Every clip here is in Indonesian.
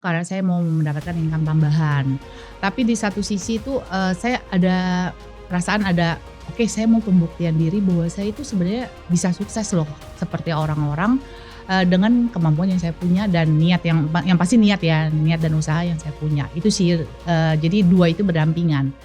karena saya mau mendapatkan income tambahan. Tapi di satu sisi itu, saya ada perasaan oke saya mau pembuktian diri bahwa saya itu sebenarnya bisa sukses loh seperti orang-orang, dengan kemampuan yang saya punya dan niat yang pasti niat ya, niat dan usaha yang saya punya. Itu sih, jadi dua itu berdampingan.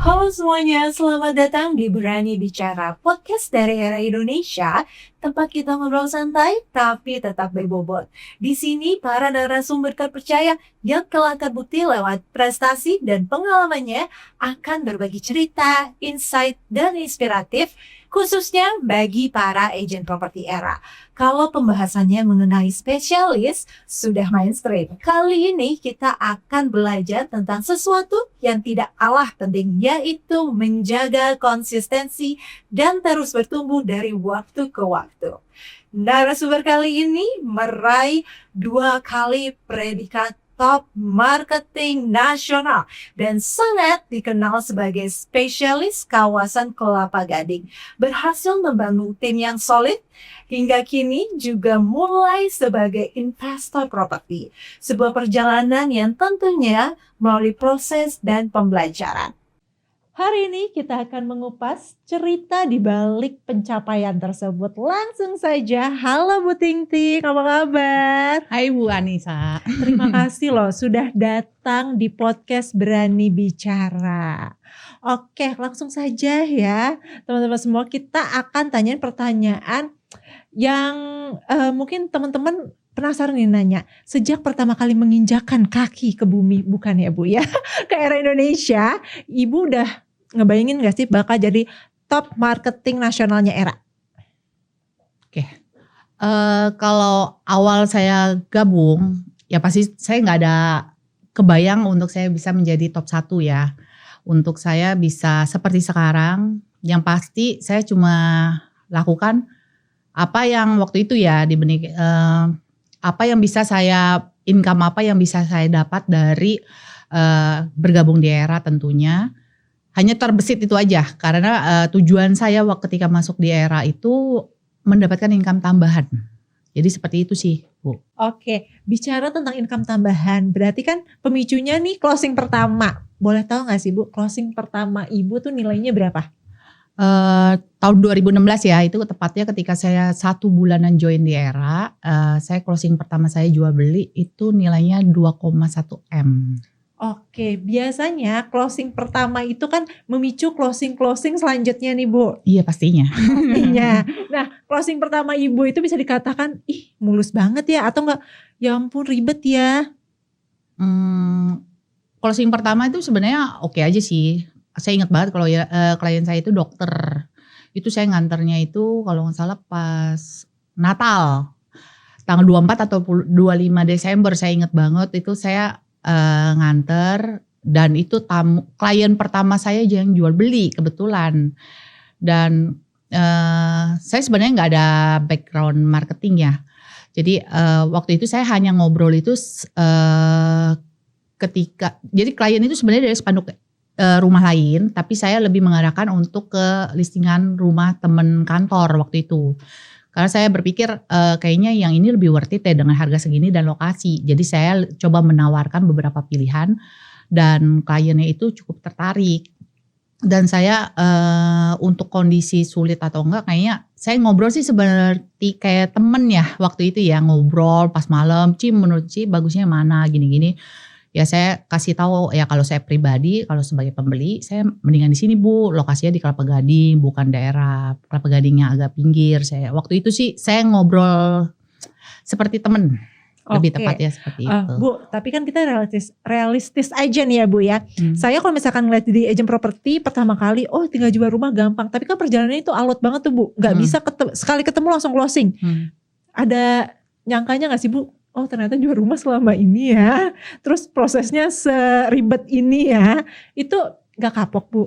Halo semuanya, selamat datang di Berani Bicara, podcast dari Era Indonesia, tempat kita ngobrol santai tapi tetap berbobot. Di sini para narasumber terpercaya yang telah terbukti lewat prestasi dan pengalamannya akan berbagi cerita, insight, dan inspiratif khususnya bagi para agen properti Era. Kalau pembahasannya mengenai spesialis, sudah mainstream. Kali ini kita akan belajar tentang sesuatu yang tidak kalah penting, yaitu menjaga konsistensi dan terus bertumbuh dari waktu ke waktu. Narasumber kali ini meraih 2 kali predikat top marketing nasional dan sangat dikenal sebagai spesialis kawasan Kelapa Gading. Berhasil membangun tim yang solid, hingga kini juga mulai sebagai investor properti. Sebuah perjalanan yang tentunya melalui proses dan pembelajaran. Hari ini kita akan mengupas cerita di balik pencapaian tersebut. Langsung saja, halo Bu Ting Ting, apa kabar? Hai Bu Anissa. Terima kasih loh sudah datang di podcast Berani Bicara. Oke, langsung saja ya teman-teman semua, kita akan tanyain pertanyaan yang mungkin teman-teman penasaran nih nanya. Sejak pertama kali menginjakkan kaki ke bumi, bukan ya Bu ya, ke Era Indonesia, Ibu udah ngebayangin gak sih bakal jadi top marketing nasionalnya Era? Oke, kalau awal saya gabung, ya pasti saya nggak ada kebayang untuk saya bisa menjadi top 1 ya. Untuk saya bisa seperti sekarang, yang pasti saya cuma lakukan apa yang waktu itu ya apa yang bisa saya income, apa yang bisa saya dapat dari bergabung di Era tentunya. Hanya terbesit itu aja karena tujuan saya ketika masuk di Era itu mendapatkan income tambahan. Jadi seperti itu sih Bu. Oke, bicara tentang income tambahan, berarti kan pemicunya nih closing pertama. Boleh tahu gak sih Bu, closing pertama Ibu tuh nilainya berapa? Tahun 2016 ya, itu tepatnya ketika saya 1 bulanan join di Era, saya closing pertama saya jual beli itu nilainya 2,1 M. Oke, biasanya closing pertama itu kan memicu closing selanjutnya nih Bu. Iya pastinya. Pastinya. Nah, closing pertama Ibu itu bisa dikatakan, ih mulus banget ya, atau enggak, ya ampun ribet ya? Closing pertama itu sebenarnya oke aja sih. Saya ingat banget kalau ya klien saya itu dokter. Itu saya nganternya itu kalau nggak salah pas Natal. Tanggal 24 atau 25 Desember saya ingat banget itu saya nganter, dan itu klien pertama saya yang jual beli kebetulan. Dan saya sebenarnya nggak ada background marketing ya. Jadi waktu itu saya hanya ngobrol itu jadi klien itu sebenarnya dari spanduk rumah lain, tapi saya lebih mengarahkan untuk ke listingan rumah temen kantor waktu itu. Karena saya berpikir kayaknya yang ini lebih worth it ya dengan harga segini dan lokasi. Jadi saya coba menawarkan beberapa pilihan dan kliennya itu cukup tertarik. Dan saya untuk kondisi sulit atau enggak, kayaknya saya ngobrol sih seperti kayak temen ya waktu itu ya, ngobrol pas malam, menurut bagusnya mana gini-gini. Ya saya kasih tahu ya kalau saya pribadi, kalau sebagai pembeli saya mendingan di sini Bu, lokasinya di Kelapa Gading, bukan daerah Kelapa Gadingnya agak pinggir. Saya waktu itu sih saya ngobrol seperti temen, lebih tepatnya seperti itu. Bu, tapi kan kita realistis aja nih ya Bu ya. Saya kalau misalkan ngeliat di agent properti pertama kali, tinggal jual rumah gampang, tapi kan perjalanannya itu alot banget tuh Bu, nggak bisa sekali ketemu langsung closing. Ada nyangkanya nggak sih Bu? Oh ternyata jual rumah selama ini ya, terus prosesnya seribet ini ya, itu gak kapok Bu?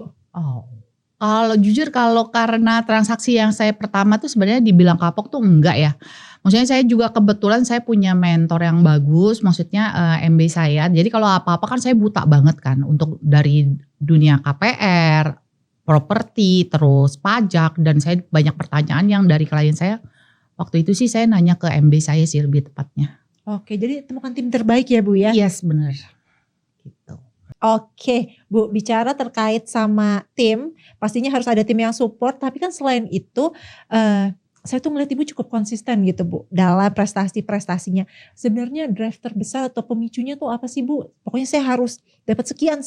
Kalau jujur kalau karena transaksi yang saya pertama tuh sebenarnya dibilang kapok tuh enggak ya. Maksudnya saya juga kebetulan saya punya mentor yang bagus, maksudnya MB saya. Jadi kalau apa-apa kan saya buta banget kan untuk dari dunia KPR, properti, terus pajak, dan saya banyak pertanyaan yang dari klien saya. Waktu itu sih saya nanya ke MB saya sih lebih tepatnya. Oke, jadi temukan tim terbaik ya Bu ya. Yes, benar. Gitu. Oke, Bu, bicara terkait sama tim, pastinya harus ada tim yang support. Tapi kan selain itu, saya tuh ngeliat Ibu cukup konsisten gitu Bu dalam prestasi-prestasinya. Sebenarnya drive terbesar atau pemicunya tuh apa sih Bu? Pokoknya saya harus dapat sekian.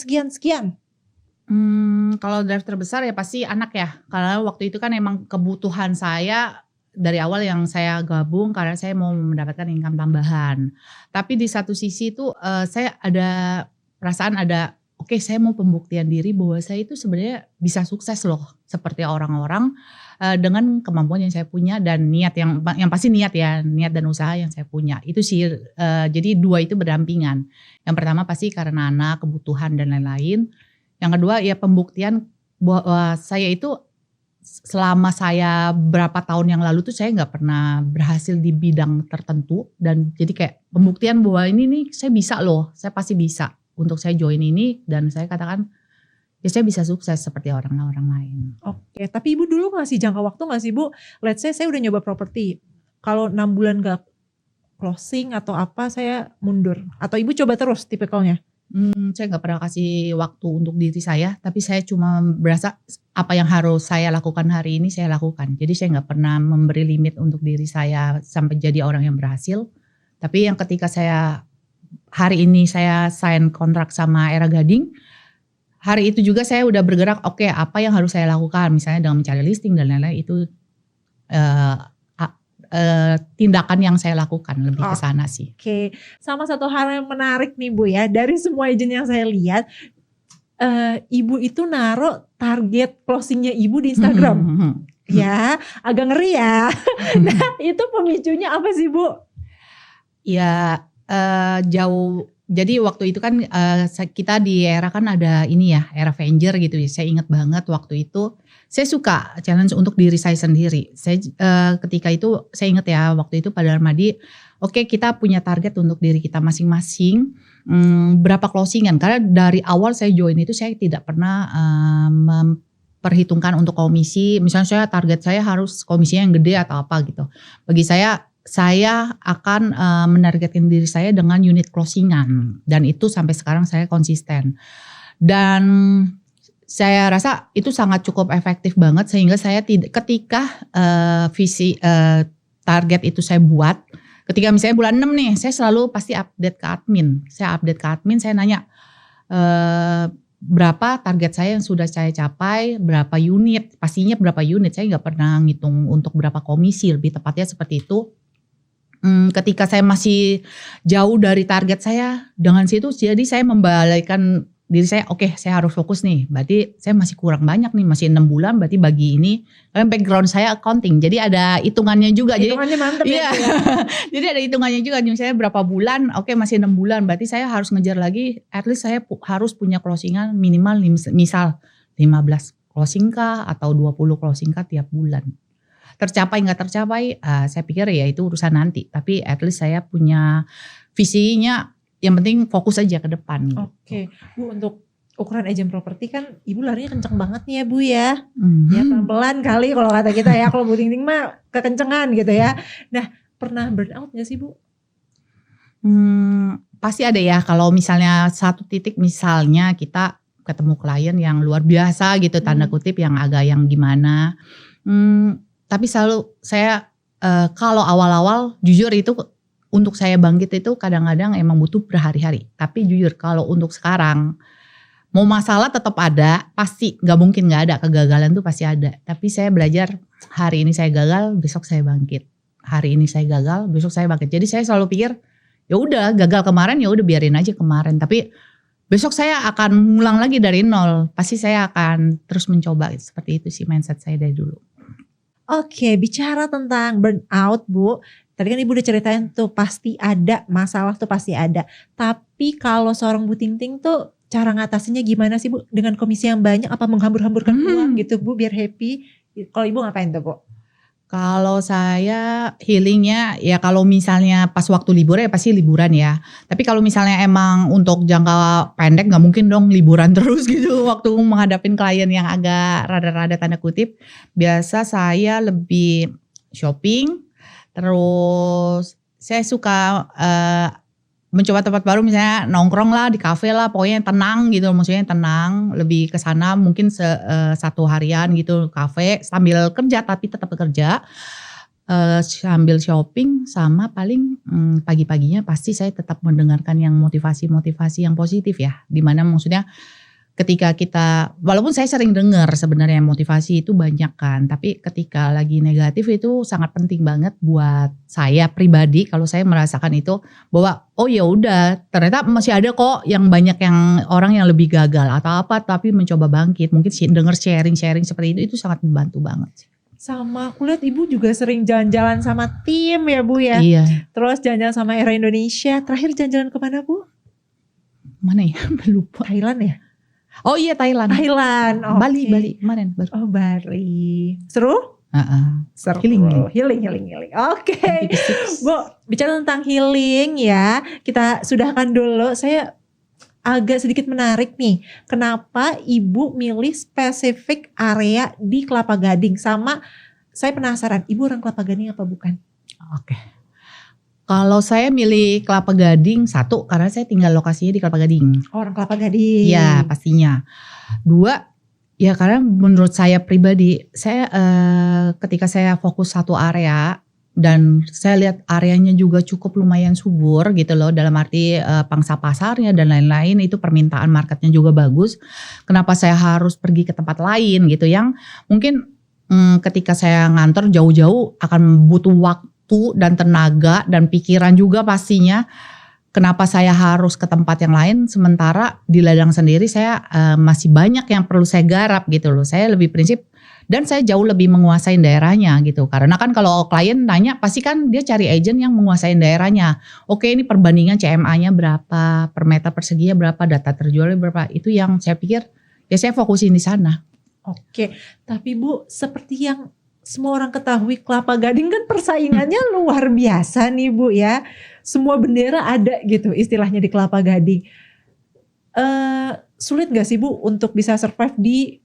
Kalau drive terbesar ya pasti anak ya. Karena waktu itu kan emang kebutuhan saya dari awal yang saya gabung karena saya mau mendapatkan income tambahan. Tapi di satu sisi itu saya ada perasaan oke, saya mau pembuktian diri bahwa saya itu sebenarnya bisa sukses loh seperti orang-orang dengan kemampuan yang saya punya dan niat yang pasti niat dan usaha yang saya punya. Itu sih jadi dua itu berdampingan. Yang pertama pasti karena anak, kebutuhan dan lain-lain. Yang kedua ya pembuktian bahwa saya itu selama saya berapa tahun yang lalu tuh saya nggak pernah berhasil di bidang tertentu, dan jadi kayak pembuktian bahwa ini nih saya bisa loh, saya pasti bisa untuk saya join ini, dan saya katakan ya saya bisa sukses seperti orang-orang lain. Oke, tapi Ibu dulu ngasih jangka waktu gak sih Bu? Let's say saya udah nyoba properti, kalau 6 bulan gak closing atau apa saya mundur, atau Ibu coba terus tipikalnya? Saya nggak pernah kasih waktu untuk diri saya, tapi saya cuma berasa apa yang harus saya lakukan hari ini saya lakukan. Jadi saya nggak pernah memberi limit untuk diri saya sampai jadi orang yang berhasil. Tapi yang ketika hari ini saya sign kontrak sama Era Gading, hari itu juga saya udah bergerak, oke, apa yang harus saya lakukan, misalnya dengan mencari listing dan lain-lain, itu tindakan yang saya lakukan lebih ke sana sih. Oke, sama satu hal yang menarik nih Bu ya, dari semua agent yang saya lihat, Ibu itu naruh target closingnya Ibu di Instagram. Ya, agak ngeri ya. Nah, itu pemicunya apa sih Bu? Ya jauh. Jadi waktu itu kan kita di Era kan ada ini ya, Era Avenger gitu ya. Saya ingat banget waktu itu saya suka challenge untuk diri saya sendiri. Saya ketika itu saya ingat ya, waktu itu pada Armadi, oke, kita punya target untuk diri kita masing-masing, berapa closingan. Karena dari awal saya join itu saya tidak pernah memperhitungkan untuk komisi. Misalnya saya target saya harus komisinya yang gede atau apa gitu. Bagi saya akan menargetkan diri saya dengan unit closingan, dan itu sampai sekarang saya konsisten. Dan saya rasa itu sangat cukup efektif banget, sehingga saya ketika visi target itu saya buat, ketika misalnya bulan 6 nih, saya selalu pasti update ke admin. Saya update ke admin, saya nanya berapa target saya yang sudah saya capai, berapa unit, pastinya berapa unit. Saya nggak pernah ngitung untuk berapa komisi, lebih tepatnya seperti itu. Ketika saya masih jauh dari target saya, dengan situ jadi saya membalikkan diri saya, oke, saya harus fokus nih, berarti saya masih kurang banyak nih, masih 6 bulan, berarti bagi ini, karena background saya accounting, jadi ada hitungannya juga. Hitungannya mantep ya. Jadi ada hitungannya juga, misalnya berapa bulan, oke masih 6 bulan, berarti saya harus ngejar lagi, at least saya harus punya closingan minimal misal 15 closing kah atau 20 closing kah tiap bulan. Tercapai nggak tercapai, saya pikir ya itu urusan nanti. Tapi at least saya punya visinya, yang penting fokus aja ke depan. Oke, Bu, untuk ukuran agent properti kan Ibu larinya kenceng banget nih ya Bu ya. Ya pelan-pelan kali kalau kata kita ya, kalau Bu Ting Ting mah kekencengan gitu ya. Nah, pernah burn out gak sih Bu? Pasti ada ya, kalau misalnya satu titik misalnya kita ketemu klien yang luar biasa gitu, tanda kutip yang agak yang gimana. Tapi selalu saya kalau awal-awal jujur itu untuk saya bangkit itu kadang-kadang emang butuh berhari-hari. Tapi jujur kalau untuk sekarang mau masalah tetap ada, pasti nggak mungkin nggak ada, kegagalan tuh pasti ada. Tapi saya belajar, hari ini saya gagal, besok saya bangkit. Hari ini saya gagal, besok saya bangkit. Jadi saya selalu pikir ya udah gagal kemarin, ya udah biarin aja kemarin. Tapi besok saya akan ngulang lagi dari nol. Pasti saya akan terus mencoba, seperti itu sih mindset saya dari dulu. Oke, bicara tentang burnout Bu, tadi kan Ibu udah ceritain tuh pasti ada, masalah tuh pasti ada. Tapi kalau seorang Bu Ting Ting tuh cara ngatasinnya gimana sih Bu? Dengan komisi yang banyak apa menghambur-hamburkan uang gitu Bu biar happy? Kalau Ibu ngapain tuh Bu? Kalau saya healingnya ya kalau misalnya pas waktu libur ya pasti liburan ya. Tapi kalau misalnya emang untuk jangka pendek nggak mungkin dong liburan terus gitu waktu menghadapin klien yang agak rada-rada tanda kutip. Biasa saya lebih shopping, terus saya suka mencoba tempat baru misalnya nongkrong lah di kafe lah, pokoknya yang tenang gitu, maksudnya yang tenang, lebih ke sana mungkin satu harian gitu kafe sambil kerja tapi tetap bekerja, sambil shopping sama paling pagi-paginya pasti saya tetap mendengarkan yang motivasi-motivasi yang positif ya, dimana maksudnya ketika kita, walaupun saya sering dengar sebenarnya motivasi itu banyak kan, tapi ketika lagi negatif itu sangat penting banget buat saya pribadi kalau saya merasakan itu bahwa oh ya udah ternyata masih ada kok yang banyak yang orang yang lebih gagal atau apa tapi mencoba bangkit, mungkin dengar sharing-sharing seperti itu sangat membantu banget sih. Sama aku lihat Ibu juga sering jalan-jalan sama tim ya Bu ya. Iya. Terus jalan-jalan sama Era Indonesia. Terakhir jalan-jalan kemana Bu? Mana ya? Lupa. Thailand ya? Oh iya Thailand. Thailand. Bali oke. kemarin baru. Oh Bali. Seru? Seru. Healing. Oke. Bu, bicara tentang healing ya. Kita sudahkan dulu. Saya agak sedikit menarik nih. Kenapa Ibu milih spesifik area di Kelapa Gading? Sama saya penasaran, Ibu orang Kelapa Gading apa bukan? Oke. Kalau saya milih Kelapa Gading, satu karena saya tinggal lokasinya di Kelapa Gading. Orang Kelapa Gading. Iya pastinya. Dua, ya karena menurut saya pribadi, saya ketika saya fokus satu area dan saya lihat areanya juga cukup lumayan subur gitu loh, dalam arti pangsa pasarnya dan lain-lain, itu permintaan marketnya juga bagus. Kenapa saya harus pergi ke tempat lain gitu yang mungkin ketika saya ngantor jauh-jauh akan butuh waktu dan tenaga dan pikiran juga pastinya. Kenapa saya harus ke tempat yang lain sementara di ladang sendiri saya masih banyak yang perlu saya garap gitu loh. Saya lebih prinsip dan saya jauh lebih menguasai daerahnya gitu. Karena kan kalau klien nanya pasti kan dia cari agent yang menguasai daerahnya. Oke, ini perbandingan CMA-nya berapa, per meter perseginya berapa, data terjualnya berapa. Itu yang saya pikir ya saya fokusin di sana. Oke, tapi Bu seperti yang semua orang ketahui Kelapa Gading kan persaingannya luar biasa nih Bu ya. Semua bendera ada gitu istilahnya di Kelapa Gading. Sulit gak sih Bu untuk bisa survive di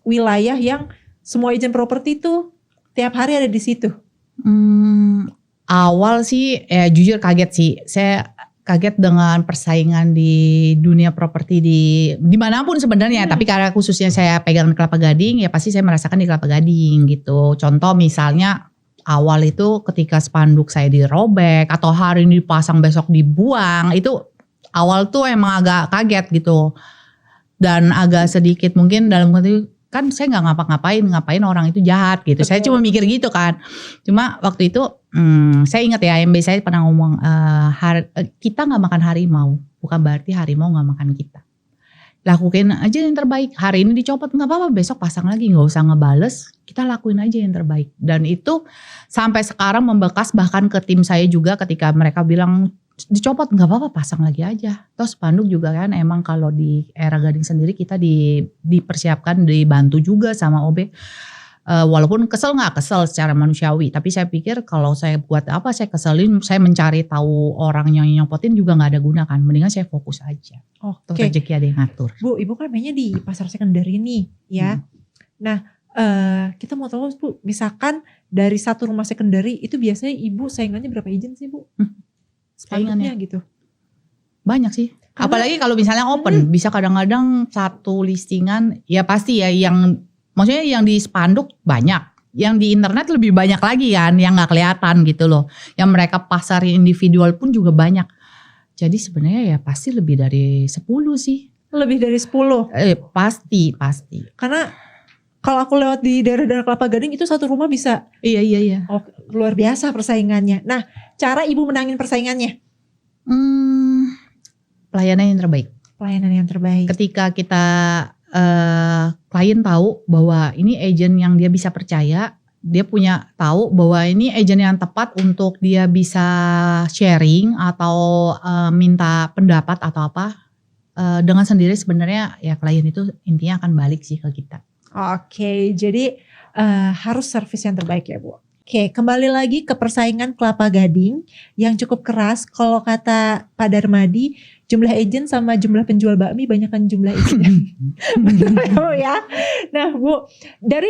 wilayah yang semua agent properti tuh tiap hari ada di situ? Awal sih jujur kaget sih. Saya kaget dengan persaingan di dunia properti di manapun sebenarnya. Tapi karena khususnya saya pegang Kelapa Gading ya pasti saya merasakan di Kelapa Gading gitu. Contoh misalnya awal itu ketika spanduk saya dirobek atau hari ini dipasang besok dibuang, itu awal tuh emang agak kaget gitu. Dan agak sedikit mungkin dalam konteks kan saya nggak ngapain orang itu jahat gitu. Betul. Saya cuma mikir gitu kan. Cuma waktu itu saya ingat ya AMB saya pernah ngomong kita nggak makan harimau, bukan berarti harimau nggak makan kita. Lakuin aja yang terbaik. Hari ini dicopot nggak apa-apa, besok pasang lagi, nggak usah ngebales. Kita lakuin aja yang terbaik. Dan itu sampai sekarang membekas bahkan ke tim saya juga ketika mereka bilang dicopot nggak apa-apa, pasang lagi aja. Terus spanduk juga kan emang kalau di Era Gading sendiri kita dipersiapkan, dibantu juga sama OB. Walaupun kesel nggak kesel secara manusiawi, tapi saya pikir kalau saya buat apa saya keselin, saya mencari tahu orang yang nyopotin juga nggak ada guna kan, mendingan saya fokus aja. Terus rezeki ada yang ngatur. Bu, Ibu kan mainnya di pasar sekunderi nih ya. Nah kita mau tahu Bu, misalkan dari satu rumah sekunderi itu biasanya Ibu saingannya berapa agent sih Bu? Saingannya gitu. Banyak sih. Apalagi kalau misalnya open, bisa kadang-kadang satu listingan ya pasti ya yang maksudnya yang di spanduk banyak, yang di internet lebih banyak lagi kan, yang nggak kelihatan gitu loh. Yang mereka pasarin individual pun juga banyak. Jadi sebenarnya ya pasti lebih dari 10 sih. Lebih dari 10? Pasti. Karena kalau aku lewat di daerah-daerah Kelapa Gading itu satu rumah bisa. Iya. Oh, luar biasa persaingannya. Nah, cara Ibu menangin persaingannya? Pelayanan yang terbaik. Pelayanan yang terbaik. Ketika kita klien tahu bahwa ini agent yang dia bisa percaya, dia punya tahu bahwa ini agent yang tepat untuk dia bisa sharing atau minta pendapat atau apa, dengan sendiri sebenarnya ya klien itu intinya akan balik sih ke kita. Oke, jadi harus servis yang terbaik ya Bu. Oke, kembali lagi ke persaingan Kelapa Gading yang cukup keras. Kalau kata Pak Darmadi, jumlah agent sama jumlah penjual bakmi banyakan jumlah agent. Betul ya Bu ya. Nah Bu, dari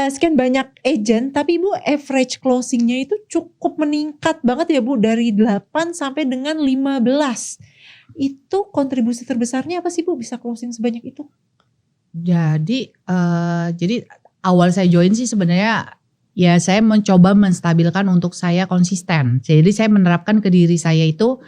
sekian banyak agent, tapi Bu average closingnya itu cukup meningkat banget ya Bu, dari 8 sampai dengan 15. Itu kontribusi terbesarnya apa sih Bu bisa closing sebanyak itu? Jadi awal saya join sih sebenarnya ya saya mencoba menstabilkan untuk saya konsisten. Jadi saya menerapkan ke diri saya itu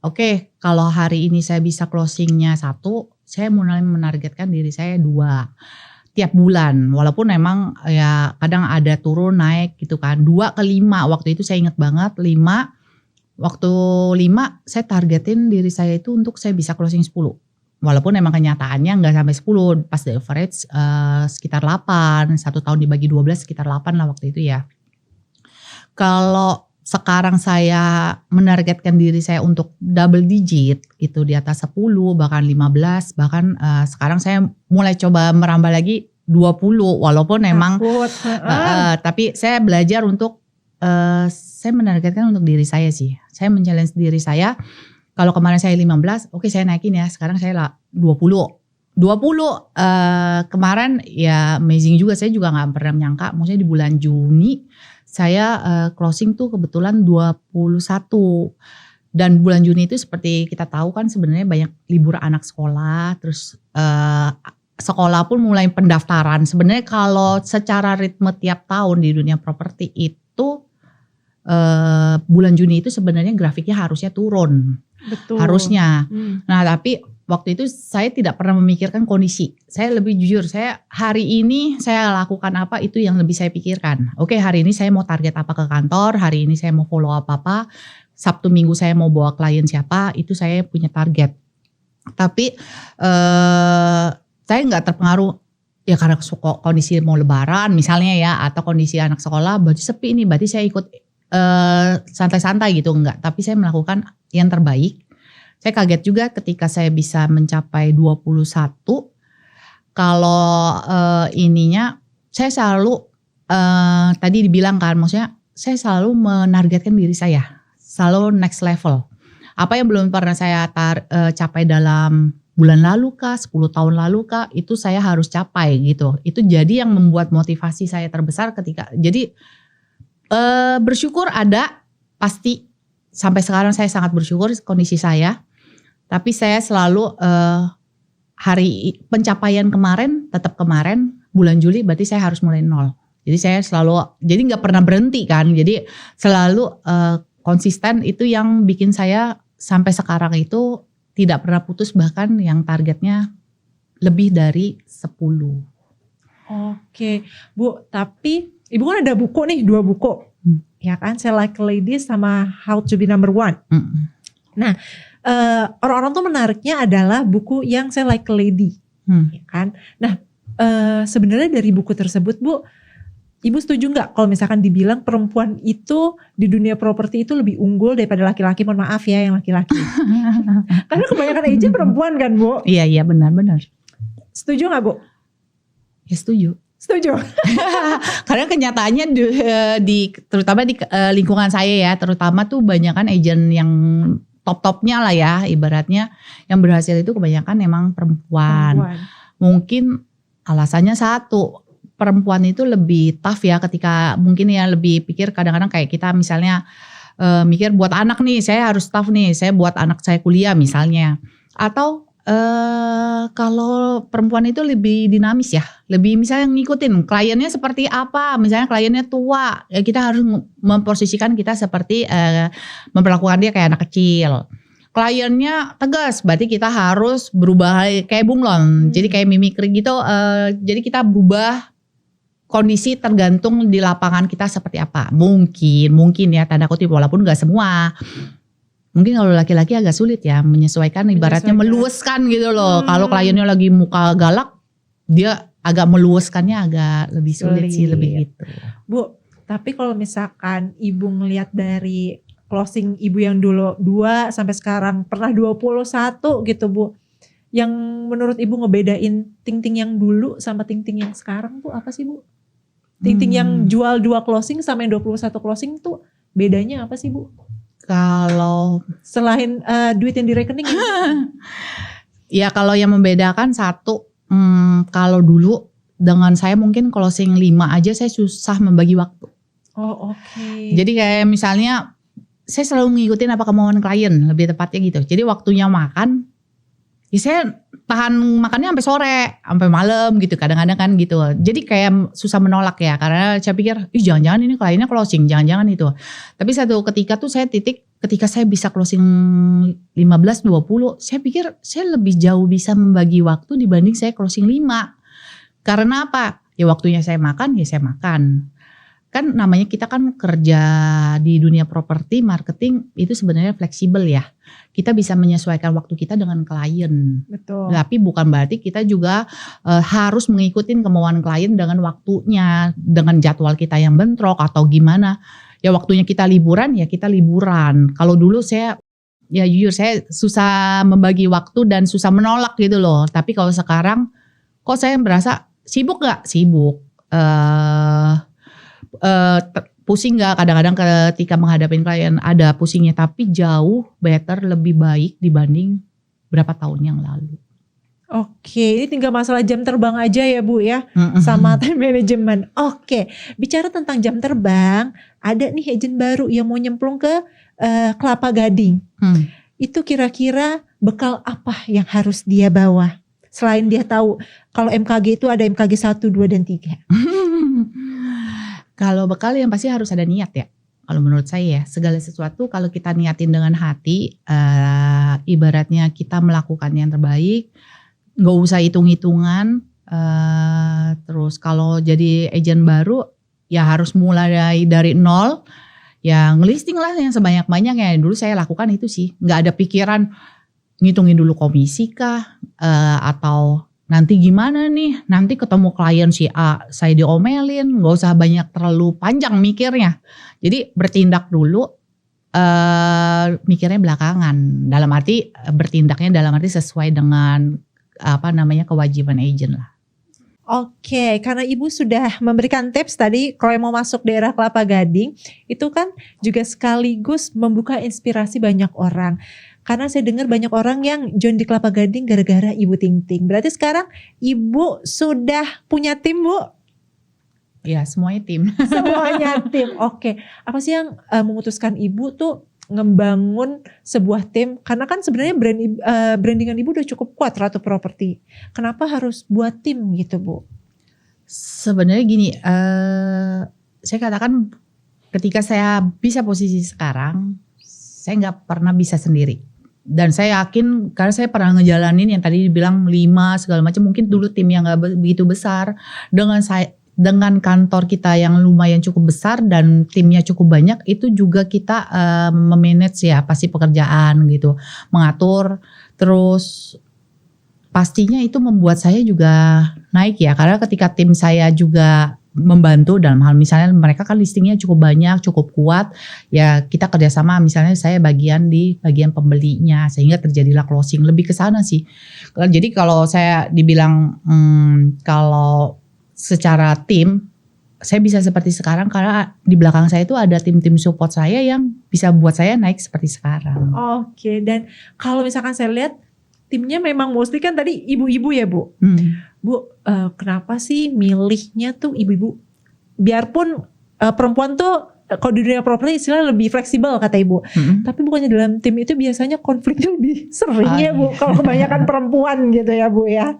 oke, kalau hari ini saya bisa closingnya 1, saya mulai menargetkan diri saya 2 tiap bulan. Walaupun memang ya kadang ada turun naik gitu kan. 2 ke 5 waktu itu saya ingat banget 5. Waktu 5 saya targetin diri saya itu untuk saya bisa closing 10. Walaupun emang kenyataannya nggak sampai 10, pas the average sekitar 8, 1 tahun dibagi 12 sekitar 8 lah waktu itu ya. Kalau sekarang saya menargetkan diri saya untuk double digit gitu di atas 10 bahkan 15 bahkan sekarang saya mulai coba merambah lagi 20 walaupun emang tapi saya belajar untuk saya menargetkan untuk diri saya sih. Saya men-challenge diri saya. Kalau kemarin saya 15, oke saya naikin ya. Sekarang saya 20. 20 kemarin ya amazing juga. Saya juga gak pernah menyangka. Maksudnya di bulan Juni saya closing tuh kebetulan 21. Dan bulan Juni itu seperti kita tahu kan sebenarnya banyak libur anak sekolah. Terus sekolah pun mulai pendaftaran. Sebenarnya kalau secara ritme tiap tahun di dunia properti itu bulan Juni itu sebenarnya grafiknya harusnya turun. Betul. Harusnya. Nah tapi waktu itu saya tidak pernah memikirkan kondisi. Saya lebih jujur, saya hari ini saya lakukan apa itu yang lebih saya pikirkan. Oke, hari ini saya mau target apa ke kantor, hari ini saya mau follow apa-apa, Sabtu Minggu saya mau bawa klien siapa, itu saya punya target. Tapi saya nggak terpengaruh ya karena kondisi mau lebaran misalnya ya, atau kondisi anak sekolah berarti sepi nih, berarti saya ikut santai-santai gitu, enggak. Tapi saya melakukan yang terbaik. Saya kaget juga ketika saya bisa mencapai 21. Kalau ininya saya selalu tadi dibilang kan, maksudnya saya selalu menargetkan diri saya selalu next level. Apa yang belum pernah saya capai dalam bulan lalu kah, 10 tahun lalu kah, itu saya harus capai gitu. Itu jadi yang membuat motivasi saya terbesar ketika jadi bersyukur ada, pasti sampai sekarang saya sangat bersyukur kondisi saya. Tapi saya selalu hari pencapaian kemarin tetap kemarin, bulan Juli berarti saya harus mulai 0. Jadi saya selalu, jadi gak pernah berhenti kan. Jadi selalu konsisten, itu yang bikin saya sampai sekarang itu tidak pernah putus, bahkan yang targetnya lebih dari 10. Oke Bu, tapi Ibu kan ada buku nih, 2 buku. Ya kan, Sell Like a Lady sama How to Be Number One. Nah, orang-orang tuh menariknya adalah buku yang Sell Like a Lady. Ya kan. Nah, sebenarnya dari buku tersebut Bu, Ibu setuju gak kalau misalkan dibilang perempuan itu di dunia properti itu lebih unggul daripada laki-laki? Mohon maaf ya yang laki-laki. Karena kebanyakan agent perempuan kan Bu. Iya benar. Setuju gak Bu? Ya setuju. Karena kenyataannya terutama di lingkungan saya ya, terutama tuh banyakan agent yang top-topnya lah ya, ibaratnya yang berhasil itu kebanyakan emang perempuan. Mungkin alasannya satu, perempuan itu lebih tough ya, ketika mungkin ya lebih pikir kadang-kadang kayak kita misalnya mikir buat anak nih, saya harus tough nih, saya buat anak saya kuliah misalnya. Atau kalau perempuan itu lebih dinamis ya, lebih misalnya ngikutin kliennya seperti apa, misalnya kliennya tua, ya kita harus memposisikan kita seperti memperlakukan dia kayak anak kecil. Kliennya tegas, berarti kita harus berubah kayak bunglon, jadi kayak mimikri gitu. Jadi kita berubah kondisi tergantung di lapangan kita seperti apa. Mungkin ya tanda kutip, walaupun gak semua. Mungkin kalau laki-laki agak sulit ya menyesuaikan, ibaratnya meluaskan gitu loh. Kalau kliennya lagi muka galak, dia agak meluaskannya agak lebih sulit sih, lebih gitu. Bu, tapi kalau misalkan Ibu ngelihat dari closing Ibu yang dulu 2 sampai sekarang pernah 21 gitu Bu. Yang menurut Ibu ngebedain Ting-Ting yang dulu sama Ting-Ting yang sekarang tuh apa sih Bu? Ting-Ting yang jual 2 closing sama yang 21 closing tuh bedanya apa sih Bu? Kalau Selain duit yang di rekening ya? ya kalau yang membedakan satu, kalau dulu dengan saya mungkin closing 5 aja saya susah membagi waktu. Oh oke. Jadi kayak misalnya saya selalu mengikutin apa kemauan klien, lebih tepatnya gitu. Jadi waktunya makan, ya saya tahan makannya sampai sore, sampai malam gitu kadang-kadang kan gitu. Jadi kayak susah menolak ya, karena saya pikir, jangan-jangan ini kliennya closing, jangan-jangan itu. Tapi satu ketika tuh saya ketika saya bisa closing 15-20, saya pikir saya lebih jauh bisa membagi waktu dibanding saya closing 5. Karena apa? Ya waktunya saya makan, ya saya makan. Kan namanya kita kan kerja di dunia properti, marketing itu sebenarnya fleksibel ya. Kita bisa menyesuaikan waktu kita dengan klien. Betul. Tapi bukan berarti kita juga harus mengikuti kemauan klien dengan waktunya, dengan jadwal kita yang bentrok atau gimana. Ya waktunya kita liburan, ya kita liburan. Kalau dulu saya, ya jujur saya susah membagi waktu dan susah menolak gitu loh. Tapi kalau sekarang, kok saya merasa sibuk gak? Sibuk. Pusing gak? Kadang-kadang ketika menghadapi klien ada pusingnya, tapi jauh better, lebih baik dibanding berapa tahun yang lalu. Oke, ini tinggal masalah jam terbang aja ya Bu ya, sama time management. Oke, bicara tentang jam terbang, ada nih agent baru yang mau nyemplung ke Kelapa Gading. Itu kira-kira bekal apa yang harus dia bawa? Selain dia tahu kalau MKG itu ada MKG 1, 2, dan 3. Kalau bekal yang pasti harus ada niat ya. Kalau menurut saya ya, segala sesuatu kalau kita niatin dengan hati, ibaratnya kita melakukan yang terbaik, gak usah hitung-hitungan. Terus kalau jadi agent baru ya harus mulai dari nol. Ya ngelisting lah yang sebanyak-banyaknya. Dulu saya lakukan itu sih. Gak ada pikiran ngitungin dulu komisi kah, atau nanti gimana nih, nanti ketemu klien si A saya diomelin. Gak usah banyak terlalu panjang mikirnya. Jadi bertindak dulu, mikirnya belakangan. Dalam arti bertindaknya dalam arti sesuai dengan kewajiban agent lah. Oke, karena Ibu sudah memberikan tips tadi kalau yang mau masuk daerah Kelapa Gading, itu kan juga sekaligus membuka inspirasi banyak orang. Karena saya dengar banyak orang yang join di Kelapa Gading gara-gara Ibu Ting-Ting. Berarti sekarang Ibu sudah punya tim Bu? Ya semuanya tim. Semuanya tim, oke. Apa sih yang memutuskan Ibu tuh ngebangun sebuah tim? Karena kan sebenarnya brandingan Ibu udah cukup kuat, Ratu Properti. Kenapa harus buat tim gitu Bu? Sebenarnya gini, saya katakan ketika saya bisa posisi sekarang, saya nggak pernah bisa sendiri. Dan saya yakin karena saya pernah ngejalanin yang tadi dibilang 5 segala macam, mungkin dulu tim yang nggak begitu besar, dengan kantor kita yang lumayan cukup besar dan timnya cukup banyak, itu juga kita memanage ya pasti pekerjaan gitu, mengatur. Terus pastinya itu membuat saya juga naik ya, karena ketika tim saya juga membantu dalam hal misalnya mereka kan listingnya cukup banyak, cukup kuat, ya kita kerjasama, misalnya saya bagian di bagian pembelinya sehingga terjadilah closing, lebih ke sana sih. Jadi kalau saya dibilang kalau secara tim saya bisa seperti sekarang karena di belakang saya itu ada tim-tim support saya yang bisa buat saya naik seperti sekarang. Oke, dan kalau misalkan saya lihat timnya memang mostly kan tadi ibu-ibu ya Bu. Bu, kenapa sih milihnya tuh ibu-ibu? Biarpun perempuan tuh kalau di dunia properti istilahnya lebih fleksibel kata Ibu. Tapi bukannya dalam tim itu biasanya konfliknya lebih sering ya Bu, kalau kebanyakan perempuan gitu ya Bu ya.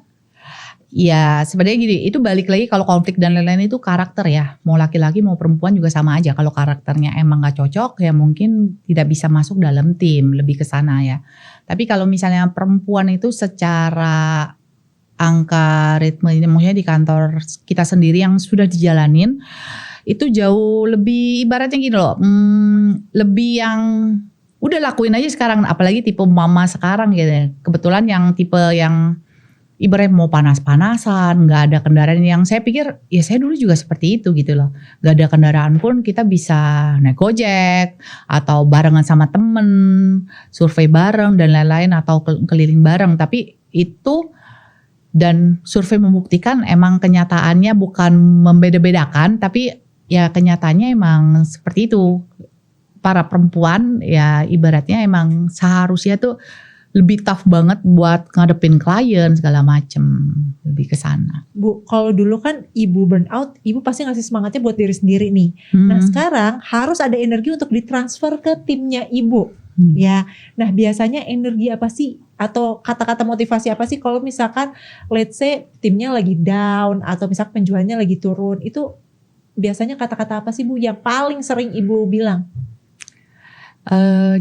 Ya sebenarnya gini, itu balik lagi kalau konflik dan lain-lain itu karakter ya. Mau laki-laki mau perempuan juga sama aja. Kalau karakternya emang gak cocok ya mungkin tidak bisa masuk dalam tim, lebih ke sana ya. Tapi kalau misalnya perempuan itu secara angka ritme ini maksudnya di kantor kita sendiri yang sudah dijalanin itu jauh lebih ibaratnya gini loh, lebih yang udah lakuin aja sekarang, apalagi tipe mama sekarang gitu. Kebetulan yang tipe yang ibaratnya mau panas-panasan, gak ada kendaraan, yang saya pikir ya saya dulu juga seperti itu gitu loh. Gak ada kendaraan pun kita bisa naik Gojek atau barengan sama temen, survei bareng dan lain-lain atau keliling bareng. Tapi itu, dan survei membuktikan emang kenyataannya bukan membeda-bedakan, tapi ya kenyataannya emang seperti itu. Para perempuan ya ibaratnya emang seharusnya tuh lebih tough banget buat ngadepin klien segala macem, lebih ke sana. Bu, kalau dulu kan ibu burnout, ibu pasti ngasih semangatnya buat diri sendiri nih. Nah sekarang harus ada energi untuk ditransfer ke timnya ibu. Ya, nah biasanya energi apa sih atau kata-kata motivasi apa sih kalau misalkan let's say timnya lagi down atau misalkan penjualannya lagi turun, itu biasanya kata-kata apa sih Bu yang paling sering ibu bilang?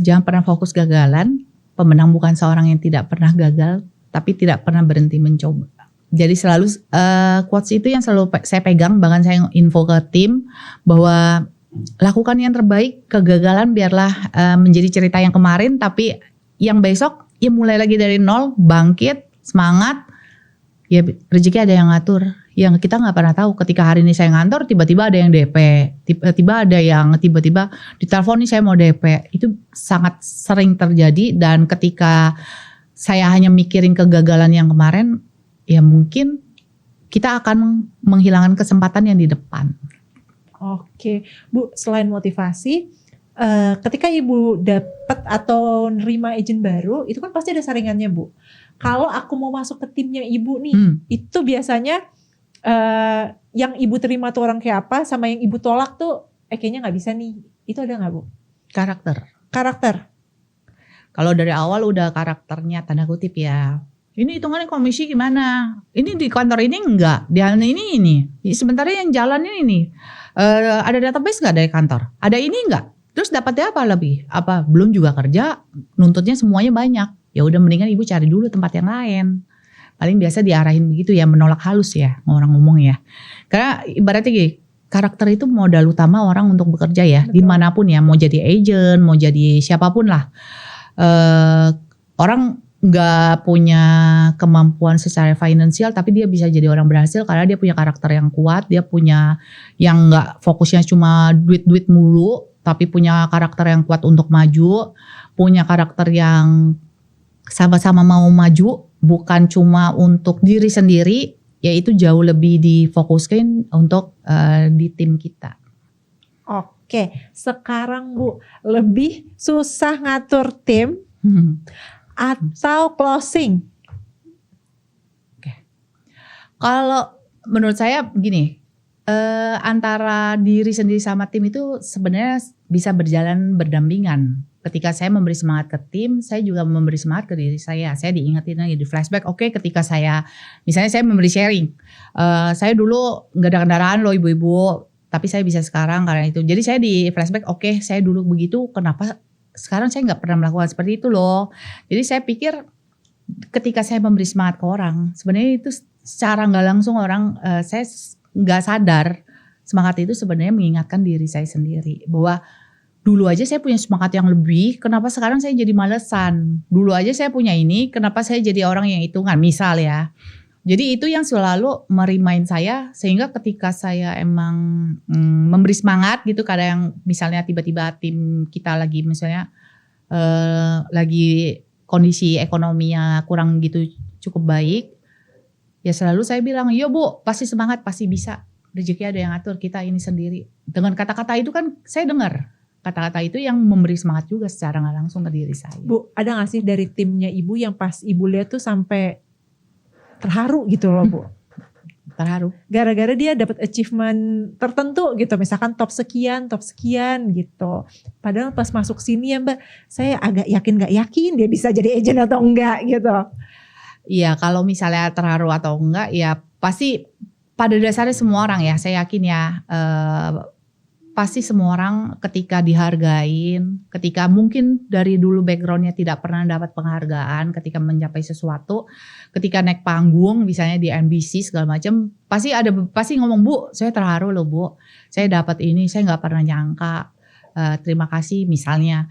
Jangan pernah fokus gagalan. Pemenang bukan seorang yang tidak pernah gagal, tapi tidak pernah berhenti mencoba. Jadi selalu quotes itu yang selalu saya pegang, bahkan saya info ke tim bahwa lakukan yang terbaik, kegagalan biarlah menjadi cerita yang kemarin, tapi yang besok ya mulai lagi dari nol, bangkit, semangat, ya rezeki ada yang ngatur. Yang kita nggak pernah tahu, ketika hari ini saya ngantor tiba-tiba ada yang DP, tiba-tiba ada yang tiba-tiba ditelepon nih saya mau DP. Itu sangat sering terjadi, dan ketika saya hanya mikirin kegagalan yang kemarin, ya mungkin kita akan menghilangkan kesempatan yang di depan. Oke, Bu, selain motivasi, ketika ibu dapat atau nerima agent baru, itu kan pasti ada saringannya Bu. Kalau aku mau masuk ke timnya ibu nih, itu biasanya yang ibu terima tuh orang kayak apa, sama yang ibu tolak tuh kayaknya nggak bisa nih, itu ada nggak Bu? Karakter. Kalau dari awal udah karakternya tanda kutip ya, ini hitungannya komisi gimana, ini di kantor ini enggak, di hal ini, sementara yang jalan ini ada database nggak dari kantor, ada ini enggak, terus dapatnya apa lebih, apa belum juga kerja, nuntutnya semuanya banyak, ya udah mendingan ibu cari dulu tempat yang lain. Paling biasa diarahin begitu ya, menolak halus ya orang ngomong ya. Karena ibaratnya gini, karakter itu modal utama orang untuk bekerja ya. Betul. Dimanapun ya, mau jadi agent, mau jadi siapapun lah. Orang gak punya kemampuan secara finansial, tapi dia bisa jadi orang berhasil karena dia punya karakter yang kuat. Dia punya yang gak fokusnya cuma duit-duit mulu, tapi punya karakter yang kuat untuk maju. Punya karakter yang sama-sama mau maju, bukan cuma untuk diri sendiri, yaitu jauh lebih difokuskan untuk di tim kita. Oke, sekarang Bu, lebih susah ngatur tim atau closing? Oke. Kalau menurut saya begini, antara diri sendiri sama tim itu sebenarnya bisa berjalan berdampingan. Ketika saya memberi semangat ke tim, saya juga memberi semangat ke diri saya. Saya diingetin lagi di flashback. Oke, ketika saya, misalnya saya memberi sharing. Saya dulu nggak ada kendaraan loh ibu-ibu, tapi saya bisa sekarang karena itu. Jadi saya di flashback, oke, saya dulu begitu, kenapa sekarang saya nggak pernah melakukan seperti itu loh. Jadi saya pikir ketika saya memberi semangat ke orang, sebenarnya itu secara nggak langsung orang, saya nggak sadar semangat itu sebenarnya mengingatkan diri saya sendiri bahwa dulu aja saya punya semangat yang lebih, kenapa sekarang saya jadi malesan? Dulu aja saya punya ini, kenapa saya jadi orang yang hitungan? Misal ya. Jadi itu yang selalu merimain saya, sehingga ketika saya emang memberi semangat gitu, kadang yang misalnya tiba-tiba tim kita lagi misalnya lagi kondisi ekonominya kurang gitu cukup baik, ya selalu saya bilang, yo Bu, pasti semangat, pasti bisa. Rezeki ada yang atur, kita ini sendiri. Dengan kata-kata itu kan saya dengar. Kata-kata itu yang memberi semangat juga secara gak langsung ke diri saya. Bu, ada gak sih dari timnya ibu yang pas ibu lihat tuh sampai terharu gitu loh Bu? Terharu. Gara-gara dia dapat achievement tertentu gitu, misalkan top sekian gitu. Padahal pas masuk sini ya Mbak, saya agak yakin gak yakin dia bisa jadi agent atau enggak gitu. Iya, kalau misalnya terharu atau enggak ya pasti pada dasarnya semua orang ya, saya yakin ya, pasti semua orang ketika dihargain, ketika mungkin dari dulu backgroundnya tidak pernah dapat penghargaan, ketika mencapai sesuatu, ketika naik panggung misalnya di NBC segala macam, pasti ngomong, Bu, saya terharu loh Bu, saya dapat ini, saya nggak pernah nyangka. Terima kasih misalnya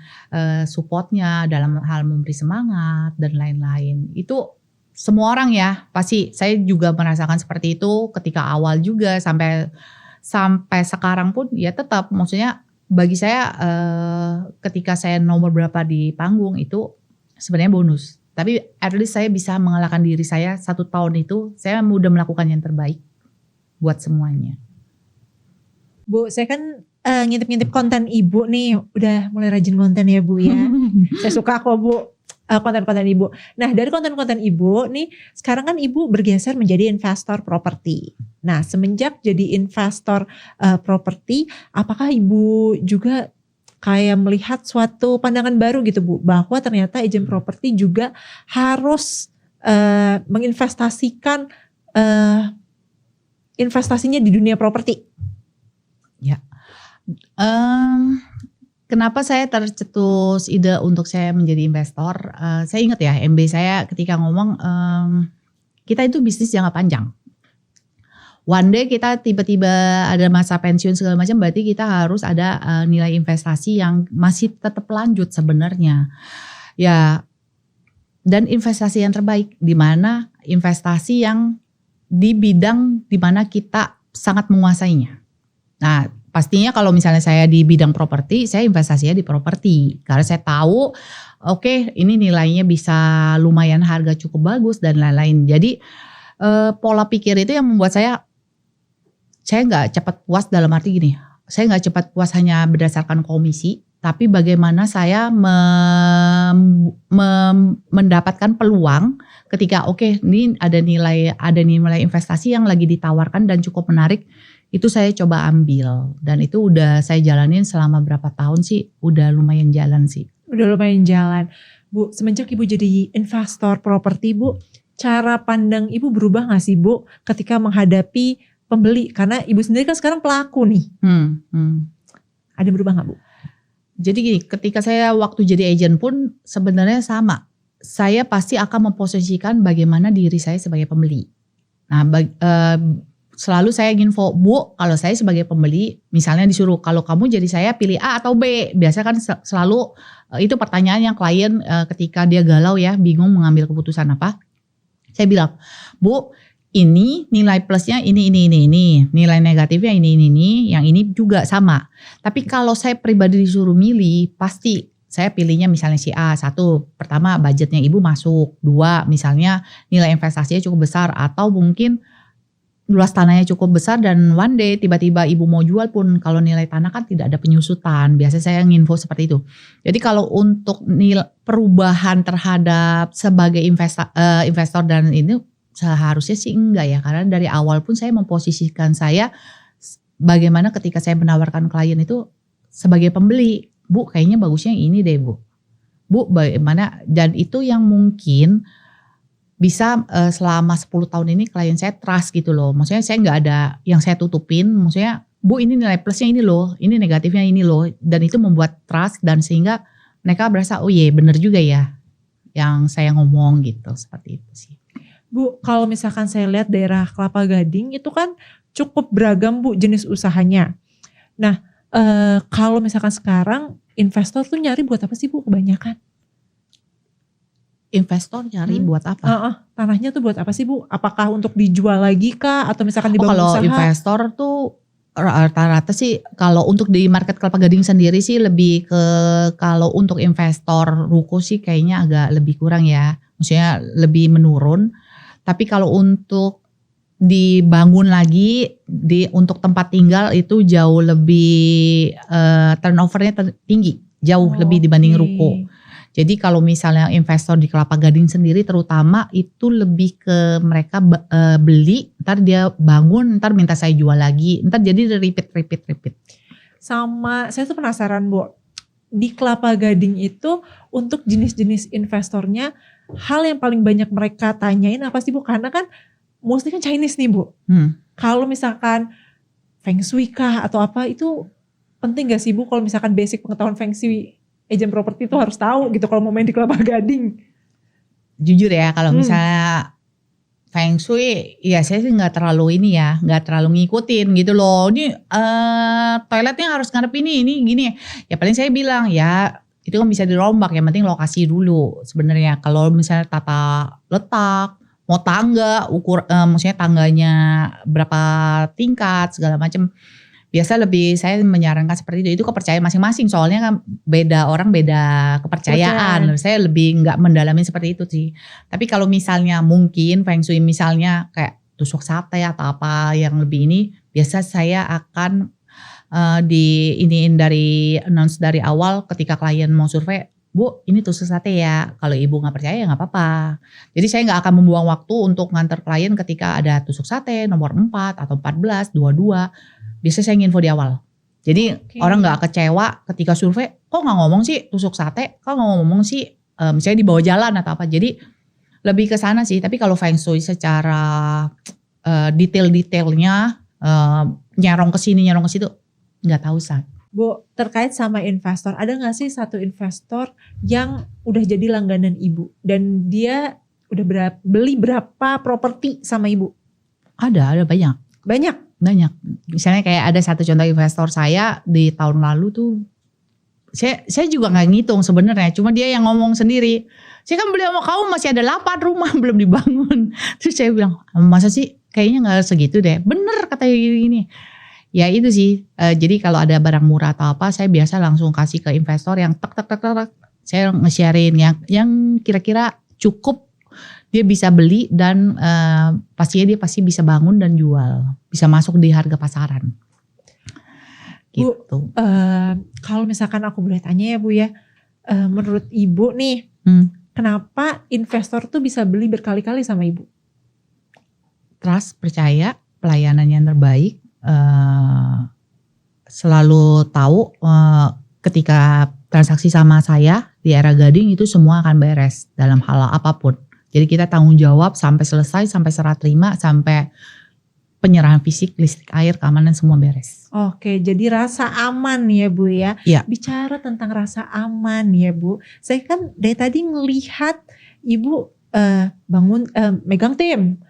supportnya dalam hal memberi semangat dan lain-lain. Itu semua orang ya, pasti saya juga merasakan seperti itu ketika awal juga sampai sekarang pun ya tetap, maksudnya bagi saya ketika saya nomor berapa di panggung itu sebenarnya bonus. Tapi at least saya bisa mengalahkan diri saya 1 tahun itu, saya udah melakukan yang terbaik buat semuanya. Bu, saya kan ngintip-ngintip konten Ibu nih, udah mulai rajin konten ya Bu ya. Saya suka kok Bu konten-konten Ibu. Nah dari konten-konten Ibu nih, sekarang kan Ibu bergeser menjadi investor properti. Nah semenjak jadi investor properti, apakah Ibu juga kayak melihat suatu pandangan baru gitu Bu, bahwa ternyata agent properti juga harus menginvestasikan investasinya di dunia properti? Kenapa saya tercetus ide untuk saya menjadi investor? Saya ingat ya MB saya ketika ngomong kita itu bisnis jangka panjang. One day kita tiba-tiba ada masa pensiun segala macam, berarti kita harus ada nilai investasi yang masih tetap lanjut sebenarnya. Ya, dan investasi yang terbaik di mana investasi yang di bidang di mana kita sangat menguasainya. Nah, pastinya kalau misalnya saya di bidang properti, saya investasinya di properti. Karena saya tahu, oke, ini nilainya bisa lumayan harga cukup bagus dan lain-lain. Jadi pola pikir itu yang membuat saya nggak cepat puas dalam arti gini. Saya nggak cepat puas hanya berdasarkan komisi, tapi bagaimana saya mendapatkan peluang ketika ini ada nilai investasi yang lagi ditawarkan dan cukup menarik. Itu saya coba ambil dan itu udah saya jalanin selama berapa tahun sih, udah lumayan jalan sih. Udah lumayan jalan. Bu, semenjak Ibu jadi investor properti Bu, cara pandang Ibu berubah gak sih Bu ketika menghadapi pembeli? Karena Ibu sendiri kan sekarang pelaku nih. Ada berubah gak Bu? Jadi gini, ketika saya waktu jadi agent pun sebenarnya sama. Saya pasti akan memposisikan bagaimana diri saya sebagai pembeli. Nah, selalu saya info, Bu, kalau saya sebagai pembeli, misalnya disuruh, kalau kamu jadi saya pilih A atau B. Biasa kan selalu itu pertanyaan yang klien ketika dia galau ya, bingung mengambil keputusan apa. Saya bilang, Bu, ini nilai plusnya ini, nilai negatifnya ini, yang ini juga sama. Tapi kalau saya pribadi disuruh milih, pasti saya pilihnya misalnya si A. 1, pertama budgetnya Ibu masuk. 2, misalnya nilai investasinya cukup besar, atau mungkin luas tanahnya cukup besar dan one day tiba-tiba Ibu mau jual pun kalau nilai tanah kan tidak ada penyusutan. Biasanya saya nginfo seperti itu. Jadi kalau untuk perubahan terhadap sebagai investor dan ini seharusnya sih enggak ya. Karena dari awal pun saya memposisikan saya bagaimana ketika saya menawarkan klien itu sebagai pembeli. Bu, kayaknya bagusnya ini deh Bu. Bu, bagaimana, dan itu yang mungkin bisa selama 10 tahun ini klien saya trust gitu loh. Maksudnya saya nggak ada yang saya tutupin. Maksudnya, Bu, ini nilai plusnya ini loh, ini negatifnya ini loh. Dan itu membuat trust dan sehingga mereka berasa, oh iya bener juga ya yang saya ngomong gitu. Seperti itu sih. Bu, kalau misalkan saya lihat daerah Kelapa Gading itu kan cukup beragam Bu jenis usahanya. Nah, kalau misalkan sekarang investor tuh nyari buat apa sih Bu kebanyakan? Investor nyari buat apa? Tanahnya tuh buat apa sih Bu? Apakah untuk dijual lagi kah? Atau misalkan dibangun kalau usaha? Kalau investor tuh rata-rata sih kalau untuk di market Kelapa Gading sendiri sih lebih ke, kalau untuk investor ruko sih kayaknya agak lebih kurang ya. Maksudnya lebih menurun. Tapi kalau untuk dibangun lagi untuk tempat tinggal itu jauh lebih turnovernya tinggi. Jauh lebih dibanding ruko. Jadi kalau misalnya investor di Kelapa Gading sendiri terutama itu lebih ke mereka beli, ntar dia bangun, ntar minta saya jual lagi, ntar jadi repeat. Sama, saya tuh penasaran Bu, di Kelapa Gading itu untuk jenis-jenis investornya, hal yang paling banyak mereka tanyain apa sih Bu? Karena kan mostly kan Chinese nih Bu. Kalau misalkan Feng Shui kah atau apa itu penting gak sih Bu kalau misalkan basic pengetahuan Feng Shui? Agent properti itu harus tahu gitu kalau mau main di Kelapa Gading. Jujur ya kalau misalnya Feng Shui, ya saya sih nggak terlalu ngikutin gitu loh. Ini toiletnya harus ngadep ini gini. Ya paling saya bilang ya itu kan bisa dirombak, yang penting lokasi dulu. Sebenarnya kalau misalnya tata letak, mau tangga, maksudnya tangganya berapa tingkat segala macam. biasa lebih saya menyarankan seperti itu kepercayaan masing-masing, soalnya kan beda orang beda kepercayaan. Saya lebih nggak mendalami seperti itu sih. Tapi kalau misalnya mungkin Feng Shui misalnya kayak tusuk sate atau apa yang lebih ini, biasa saya akan announce dari awal ketika klien mau survei, Bu ini tusuk sate ya, kalau ibu nggak percaya ya nggak apa-apa. Jadi saya nggak akan membuang waktu untuk nganter klien ketika ada tusuk sate nomor 4 atau 14, 22. Biasanya saya nginfo di awal. Jadi orang nggak kecewa ketika survei, kok nggak ngomong sih tusuk sate, kok nggak ngomong sih misalnya di bawah jalan atau apa. Jadi lebih ke sana sih. Tapi kalau Feng Shui secara detail-detailnya nyerong ke sini nyerong ke situ nggak tahu San. Bu, terkait sama investor, ada gak sih satu investor yang udah jadi langganan ibu dan dia udah beli berapa properti sama ibu? Ada banyak. Banyak? Banyak. Misalnya kayak ada satu contoh investor saya di tahun lalu tuh, saya juga gak ngitung sebenarnya, cuma dia yang ngomong sendiri. Saya kan beli sama kamu masih ada 8 rumah belum dibangun. Terus saya bilang, masa sih kayaknya gak segitu deh. Bener kata gini. Ya itu sih, jadi kalau ada barang murah atau apa, saya biasa langsung kasih ke investor yang tek. Saya nge-sharein yang kira-kira cukup dia bisa beli dan pastinya dia pasti bisa bangun dan jual, bisa masuk di harga pasaran. Gitu. Bu, kalau misalkan aku boleh tanya ya Bu ya, menurut Ibu nih, kenapa investor tuh bisa beli berkali-kali sama Ibu? Trust, percaya, pelayanan yang terbaik. Selalu tahu ketika transaksi sama saya di Era Gading itu semua akan beres dalam hal apapun. Jadi kita tanggung jawab sampai selesai, sampai serah terima, sampai penyerahan fisik, listrik, air, keamanan semua beres. Oke, jadi rasa aman ya Bu ya. Ya. Bicara tentang rasa aman ya Bu, saya kan dari tadi ngelihat Ibu megang tim,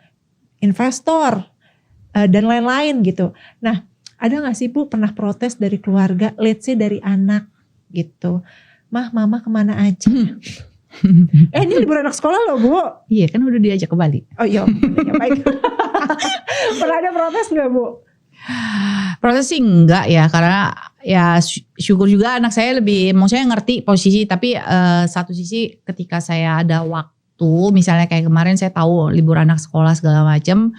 investor, dan lain-lain gitu. Nah, ada gak sih Bu pernah protes dari keluarga, let's say dari anak gitu. Mama kemana aja? Ini libur anak sekolah loh Bu. Iya kan udah diajak ke Bali. Oh iya, ya baik. Pernah ada protes gak Bu? Protes sih enggak ya, karena ya syukur juga anak saya lebih, maksudnya ngerti posisi. Tapi satu sisi ketika saya ada waktu, misalnya kayak kemarin saya tahu libur anak sekolah segala macam.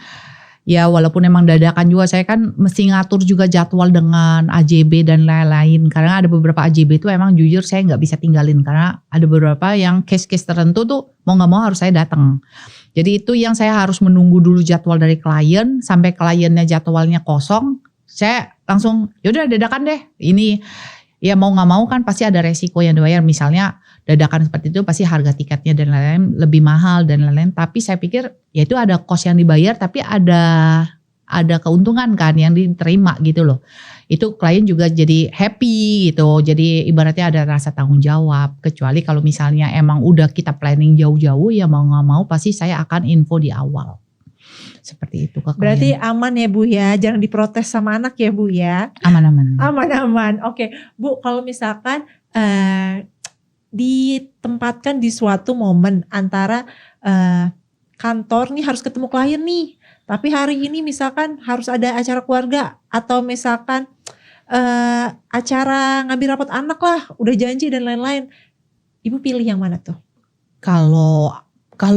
Ya walaupun emang dadakan juga, saya kan mesti ngatur juga jadwal dengan AJB dan lain-lain. Karena ada beberapa AJB itu emang jujur saya gak bisa tinggalin. Karena ada beberapa yang case-case tertentu tuh mau gak mau harus saya datang. Jadi itu yang saya harus menunggu dulu jadwal dari klien. Sampai kliennya jadwalnya kosong, saya langsung yaudah dadakan deh. Ini ya mau gak mau kan pasti ada resiko yang dibayar. Misalnya dadakan seperti itu pasti harga tiketnya dan lain-lain lebih mahal dan lain-lain. Tapi saya pikir ya itu ada cost yang dibayar, tapi ada keuntungan kan yang diterima gitu loh. Itu klien juga jadi happy gitu. Jadi ibaratnya ada rasa tanggung jawab. Kecuali kalau misalnya emang udah kita planning jauh-jauh, ya mau gak mau pasti saya akan info di awal. Seperti itu ke klien. Berarti aman ya Bu ya, jangan diprotes sama anak ya Bu ya. Aman-aman. Aman-aman. Oke Bu, kalau misalkan ditempatkan di suatu momen antara kantor nih harus ketemu klien nih, tapi hari ini misalkan harus ada acara keluarga atau misalkan acara ngambil rapot anak lah, udah janji dan lain-lain, Ibu pilih yang mana tuh? Kalau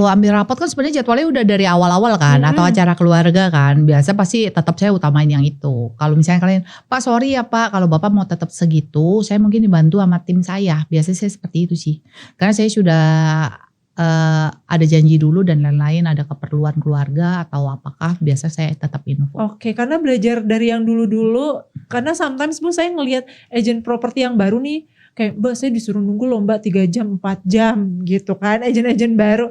ambil rapot kan sebenarnya jadwalnya udah dari awal-awal kan, atau acara keluarga kan, biasa pasti tetap saya utamain yang itu. Kalau misalnya kalian, Pak sorry ya Pak, kalau Bapak mau tetap segitu, saya mungkin dibantu sama tim saya. Biasanya saya seperti itu sih, karena saya sudah ada janji dulu dan lain-lain, ada keperluan keluarga atau apakah, biasa saya tetap info. Oke, karena belajar dari yang dulu-dulu, karena sometimes Bu saya ngelihat agent properti yang baru nih, kayak Mbak saya disuruh nunggu loh Mbak 3 jam 4 jam gitu kan, agent-agent baru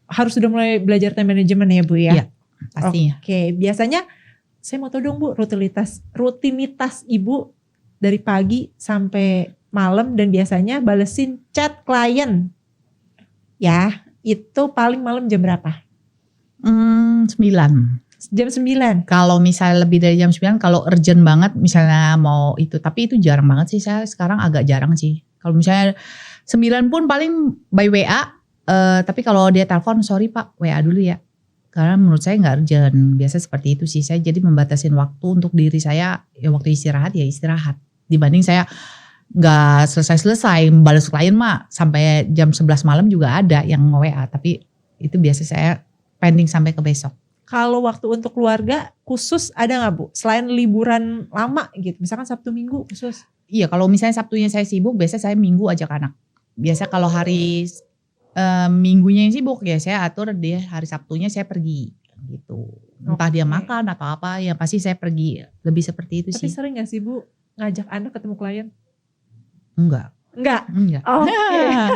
harus sudah mulai belajar time management ya Bu ya. Iya, pastinya. Oke, biasanya saya mau tahu dong Bu rutinitas Ibu dari pagi sampai malam dan biasanya balesin chat klien. Ya, itu paling malam jam berapa? 9. Jam 9. Kalau misalnya lebih dari jam 9, kalau urgent banget misalnya mau itu, tapi itu jarang banget sih, saya sekarang agak jarang sih. Kalau misalnya 9 pun paling by WA, tapi kalau dia telepon sorry Pak WA dulu ya. Karena menurut saya nggak urgent, biasa seperti itu sih. Saya jadi membatasin waktu untuk diri saya, ya waktu istirahat ya istirahat. Dibanding saya nggak selesai-selesai, balas klien mah sampai jam 11 malam juga ada yang WA. Tapi itu biasa saya pending sampai ke besok. Kalau waktu untuk keluarga khusus ada nggak Bu? Selain liburan lama gitu, misalkan Sabtu Minggu khusus. Iya, kalau misalnya Sabtunya saya sibuk, biasa saya Minggu ajak anak. Biasa kalau hari Minggunya yang sibuk ya saya atur dia hari Sabtunya saya pergi gitu. Entah dia Oke. makan atau apa, ya pasti saya pergi. Lebih seperti itu Tapi sih. sering gak sih Bu ngajak Anda ketemu klien? Enggak. Enggak. Oke. Nah,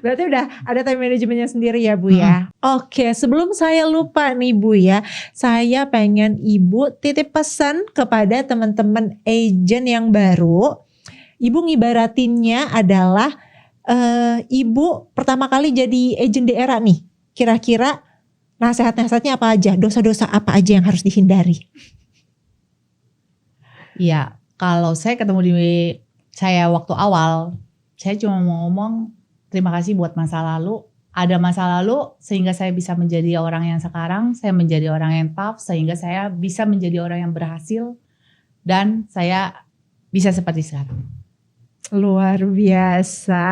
Berarti udah ada time manajemennya sendiri ya Bu ya. Oke, sebelum saya lupa nih Bu ya, saya pengen Ibu titip pesan kepada teman-teman agent yang baru. Ibu ngibaratinnya adalah Ibu pertama kali jadi agent di era nih. Kira-kira nasihat-nasihatnya apa aja? Dosa-dosa apa aja yang harus dihindari? Iya, kalau saya ketemu di saya waktu awal, saya cuma mau ngomong terima kasih buat masa lalu. Ada masa lalu sehingga saya bisa menjadi orang yang sekarang, saya menjadi orang yang tough sehingga saya bisa menjadi orang yang berhasil dan saya bisa seperti sekarang. Luar biasa.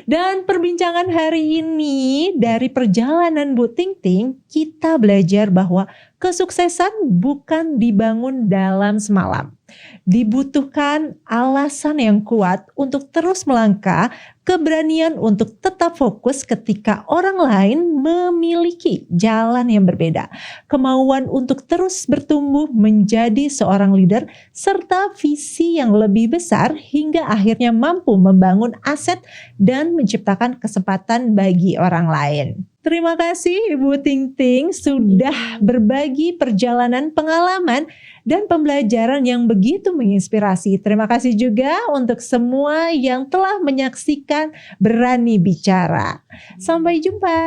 Dan perbincangan hari ini dari perjalanan Bu Ting Ting, kita belajar bahwa kesuksesan bukan dibangun dalam semalam. Dibutuhkan alasan yang kuat untuk terus melangkah, keberanian untuk tetap fokus ketika orang lain memiliki jalan yang berbeda, kemauan untuk terus bertumbuh menjadi seorang leader, serta visi yang lebih besar hingga akhirnya mampu membangun aset dan menciptakan kesempatan bagi orang lain. Terima kasih Ibu Ting Ting sudah berbagi perjalanan pengalaman dan pembelajaran yang begitu menginspirasi. Terima kasih juga untuk semua yang telah menyaksikan Berani Bicara. Sampai jumpa.